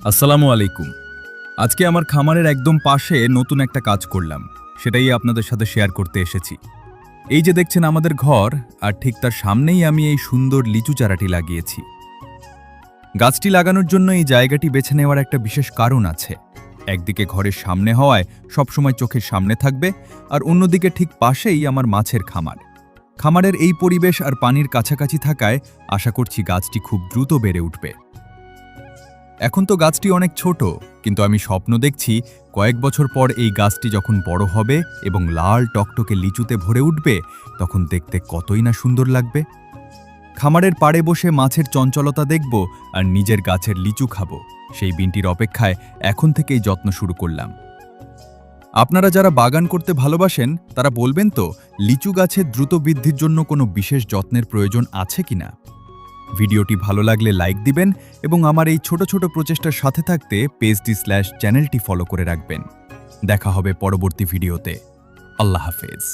আসসালামু আলাইকুম। আজকে আমার খামারের একদম পাশে নতুন একটা কাজ করলাম, সেটাই আপনাদের সাথে শেয়ার করতে এসেছি। এই যে দেখছেন আমাদের ঘর, আর ঠিক তার সামনেই আমি এই সুন্দর লিচু চারাটি লাগিয়েছি। গাছটি লাগানোর জন্য এই জায়গাটি বেছে নেওয়ার একটা বিশেষ কারণ আছে। একদিকে ঘরের সামনে হওয়ায় সবসময় চোখের সামনে থাকবে, আর অন্যদিকে ঠিক পাশেই আমার মাছের খামার। খামারের এই পরিবেশ আর পানির কাছাকাছি থাকায় আশা করছি গাছটি খুব দ্রুত বেড়ে উঠবে। এখন তো গাছটি অনেক ছোট, কিন্তু আমি স্বপ্ন দেখছি কয়েক বছর পর এই গাছটি যখন বড় হবে এবং লাল টকটকে লিচুতে ভরে উঠবে, তখন দেখতে কতই না সুন্দর লাগবে। খামারের পাড়ে বসে মাছের চঞ্চলতা দেখব আর নিজের গাছের লিচু খাবো, সেই দিনটির অপেক্ষায় এখন থেকেই যত্ন শুরু করলাম। আপনারা যারা বাগান করতে ভালোবাসেন তারা বলবেন তো, লিচু গাছের দ্রুত বৃদ্ধির জন্য কোনো বিশেষ যত্নের প্রয়োজন আছে কিনা। ভিডিওটি ভালো লাগলে লাইক দিবেন এবং আমার এই ছোট ছোট প্রচেষ্টার সাথে থাকতে পেজটি/চ্যানেলটি ফলো করে রাখবেন। দেখা হবে পরবর্তী ভিডিওতে। আল্লাহ হাফেজ।